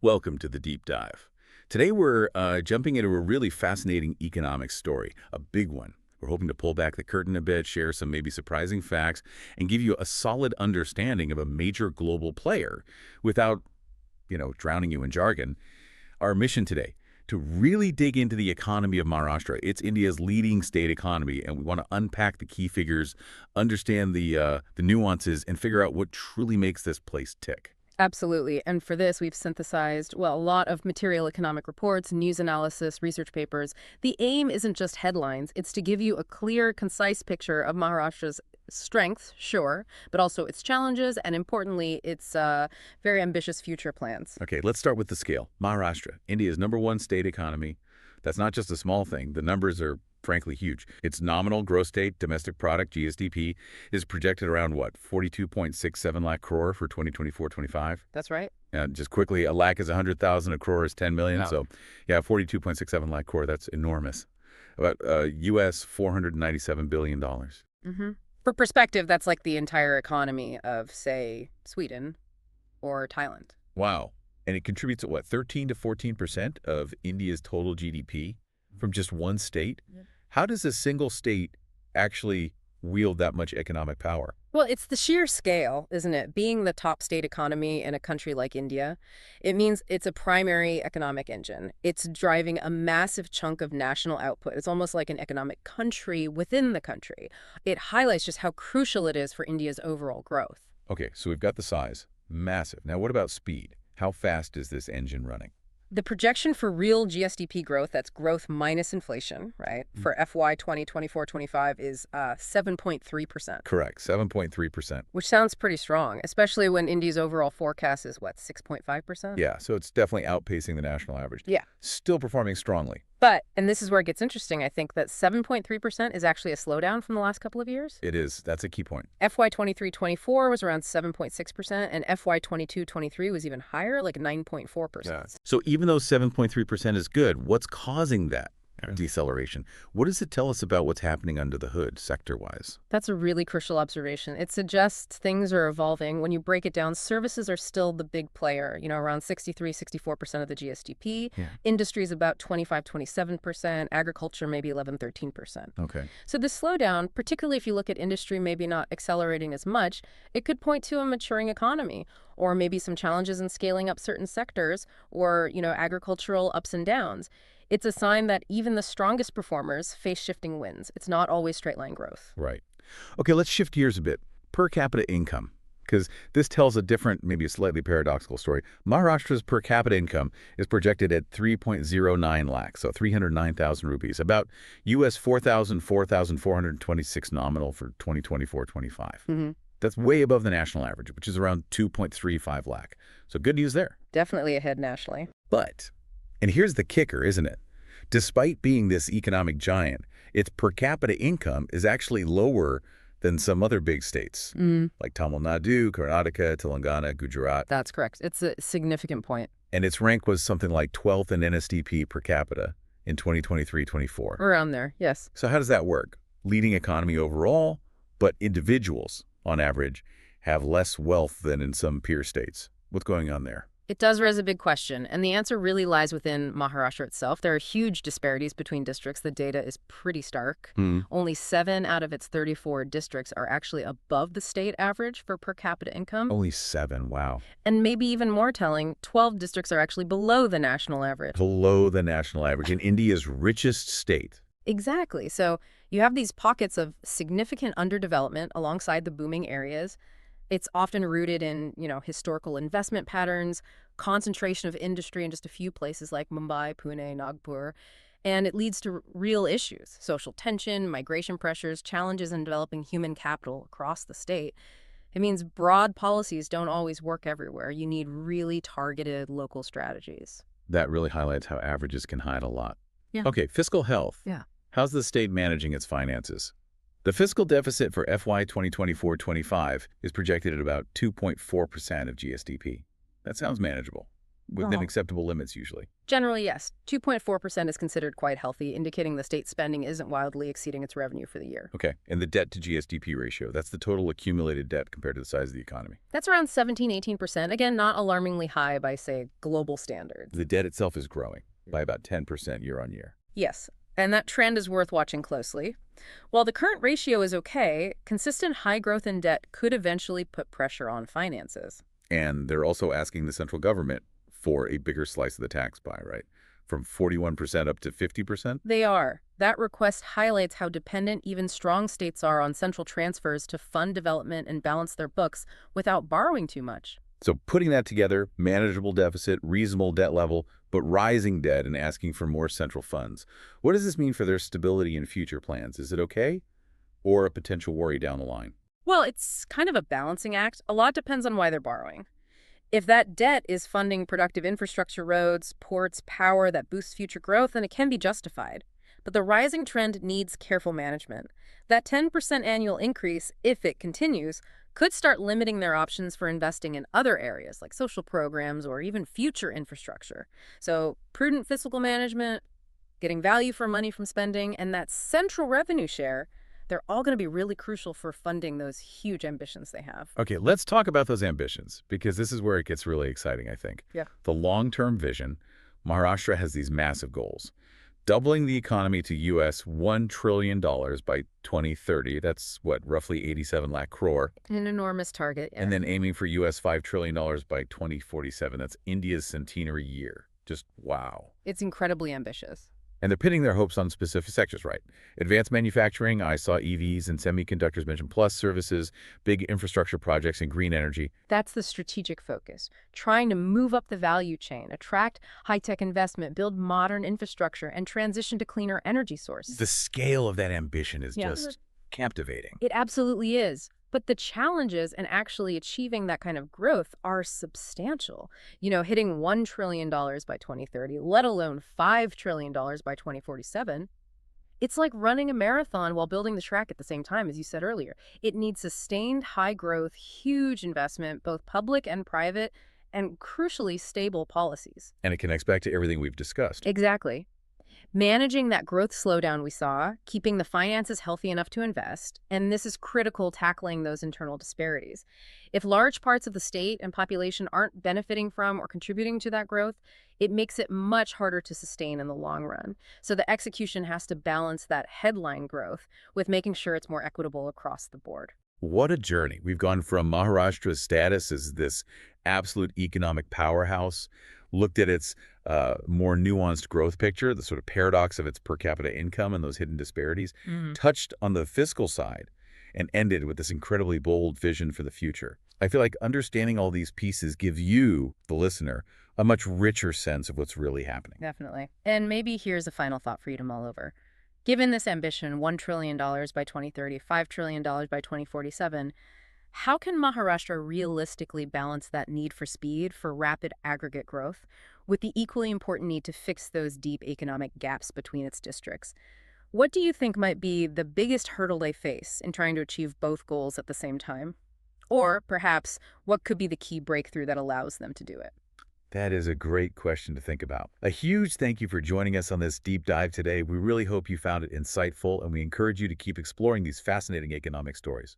Welcome to the Deep Dive. Today we're jumping into a really fascinating economic story, a big one. We're hoping to pull back the curtain a bit, share some maybe surprising facts, and give you a solid understanding of a major global player without, drowning you in jargon. Our mission today, to really dig into the economy of Maharashtra. It's India's leading state economy, and we want to unpack the key figures, understand the nuances, and figure out what truly makes this place tick. Absolutely. And for this, we've synthesized, well, a lot of material economic reports, news analysis, research papers. The aim isn't just headlines. It's to give you a clear, concise picture of Maharashtra's strengths, sure, but also its challenges and, importantly, its very ambitious future plans. Okay, let's start with the scale. Maharashtra, India's #1 state economy. That's not just a small thing. The numbers are frankly huge. Its nominal gross state domestic product, GSDP, is projected around what, 42.67 lakh crore for 2024-25? That's right. Just quickly, a lakh is 100,000, a crore is 10 million. Wow. So, yeah, 42.67 lakh crore, that's enormous. About US $497 billion. Mm-hmm. For perspective, that's like the entire economy of, say, Sweden or Thailand. Wow. And it contributes at what, 13 to 14% of India's total GDP from just one state? Yeah. How does a single state actually wield that much economic power? Well, it's the sheer scale, isn't it? Being the top state economy in a country like India, it means it's a primary economic engine. It's driving a massive chunk of national output. It's almost like an economic country within the country. It highlights just how crucial it is for India's overall growth. Okay, so we've got the size. Massive. Now, what about speed? How fast is this engine running? The projection for real GSDP growth, that's growth minus inflation, right, for FY 2024-25 is 7.3%. Correct, 7.3%. Which sounds pretty strong, especially when India's overall forecast is, what, 6.5%? Yeah, so it's definitely outpacing the national average. Yeah. Still performing strongly. But, and this is where it gets interesting, I think, that 7.3% is actually a slowdown from the last couple of years. It is. That's a key point. FY 23-24 was around 7.6%, and FY 22-23 was even higher, like 9.4%. Yeah. So even though 7.3% is good, what's causing that deceleration? What does it tell us about what's happening under the hood, sector-wise? That's a really crucial observation. It suggests things are evolving. When you break it down, services are still the big player, around 63-64% of the GSDP. Yeah. Industry is about 25-27%. Agriculture, maybe 11-13%. Okay. So this slowdown, particularly if you look at industry maybe not accelerating as much, it could point to a maturing economy, or maybe some challenges in scaling up certain sectors, or, agricultural ups and downs. It's a sign that even the strongest performers face shifting winds. It's not always straight line growth. Right. Okay, let's shift gears a bit. Per capita income, because this tells a different, maybe a slightly paradoxical story. Maharashtra's per capita income is projected at 3.09 lakhs, so 309,000 rupees, about US 4,426 nominal for 2024-25. Mm-hmm. That's way above the national average, which is around 2.35 lakh. So good news there. Definitely ahead nationally. But, and here's the kicker, isn't it? Despite being this economic giant, its per capita income is actually lower than some other big states, like Tamil Nadu, Karnataka, Telangana, Gujarat. That's correct. It's a significant point. And its rank was something like 12th in NSDP per capita in 2023-24. Around there, yes. So how does that work? Leading economy overall, but individuals, on average, have less wealth than in some peer states. What's going on there? It does raise a big question, and the answer really lies within Maharashtra itself. There are huge disparities between districts. The data is pretty stark. Only 7 out of its 34 districts are actually above the state average for per capita income. Only 7, wow. And maybe even more telling, 12 districts are actually below the national average. Below the national average in India's richest state. Exactly. So you have these pockets of significant underdevelopment alongside the booming areas. It's often rooted in, historical investment patterns, concentration of industry in just a few places like Mumbai, Pune, Nagpur, and it leads to real issues: social tension, migration pressures, challenges in developing human capital across the state. It means broad policies don't always work everywhere. You need really targeted local strategies. That really highlights how averages can hide a lot. Yeah. Okay, fiscal health. Yeah. How's the state managing its finances? The fiscal deficit for FY 2024-25 is projected at about 2.4% of GSDP. That sounds manageable. within acceptable limits usually. Generally, yes. 2.4% is considered quite healthy, indicating the state's spending isn't wildly exceeding its revenue for the year. Okay, and the debt to GSDP ratio, that's the total accumulated debt compared to the size of the economy. That's around 17–18%. Again, not alarmingly high by, say, global standards. The debt itself is growing by about 10% year on year. Yes, and that trend is worth watching closely. While the current ratio is okay, consistent high growth in debt could eventually put pressure on finances. And they're also asking the central government for a bigger slice of the tax pie, right? From 41% up to 50%? They are. That request highlights how dependent even strong states are on central transfers to fund development and balance their books without borrowing too much. So putting that together, manageable deficit, reasonable debt level, but rising debt and asking for more central funds. What does this mean for their stability and future plans? Is it okay? Or a potential worry down the line? Well, it's kind of a balancing act. A lot depends on why they're borrowing. If that debt is funding productive infrastructure, roads, ports, power that boosts future growth, then it can be justified. But the rising trend needs careful management. That 10% annual increase, if it continues, could start limiting their options for investing in other areas like social programs or even future infrastructure. So prudent fiscal management, getting value for money from spending, and that central revenue share, they're all going to be really crucial for funding those huge ambitions they have. Okay, let's talk about those ambitions, because this is where it gets really exciting, I think. Yeah. The long-term vision, Maharashtra has these massive goals. Doubling the economy to US $1 trillion by 2030. That's what, roughly 87 lakh crore. An enormous target. Yeah. And then aiming for US $5 trillion by 2047. That's India's centenary year. Just wow. It's incredibly ambitious. And they're pinning their hopes on specific sectors, right? Advanced manufacturing, I saw EVs and semiconductors mentioned, plus services, big infrastructure projects, and green energy. That's the strategic focus, trying to move up the value chain, attract high-tech investment, build modern infrastructure, and transition to cleaner energy sources. The scale of that ambition is Yeah. just captivating. It absolutely is. But the challenges in actually achieving that kind of growth are substantial. Hitting $1 trillion by 2030, let alone $5 trillion by 2047. It's like running a marathon while building the track at the same time, as you said earlier. It needs sustained high growth, huge investment, both public and private, and crucially stable policies. And it connects back to everything we've discussed. Exactly. Managing that growth slowdown we saw, keeping the finances healthy enough to invest, and this is critical tackling those internal disparities. If large parts of the state and population aren't benefiting from or contributing to that growth, it makes it much harder to sustain in the long run. So the execution has to balance that headline growth with making sure it's more equitable across the board. What a journey. We've gone from Maharashtra's status as this absolute economic powerhouse, looked at its more nuanced growth picture, the sort of paradox of its per capita income and those hidden disparities, touched on the fiscal side, and ended with this incredibly bold vision for the future. I feel like understanding all these pieces gives you, the listener, a much richer sense of what's really happening. Definitely. And maybe here's a final thought for you to mull over. Given this ambition, $1 trillion by 2030, $5 trillion by 2047, how can Maharashtra realistically balance that need for speed for rapid aggregate growth with the equally important need to fix those deep economic gaps between its districts? What do you think might be the biggest hurdle they face in trying to achieve both goals at the same time? Or perhaps what could be the key breakthrough that allows them to do it? That is a great question to think about. A huge thank you for joining us on this deep dive today. We really hope you found it insightful, and we encourage you to keep exploring these fascinating economic stories.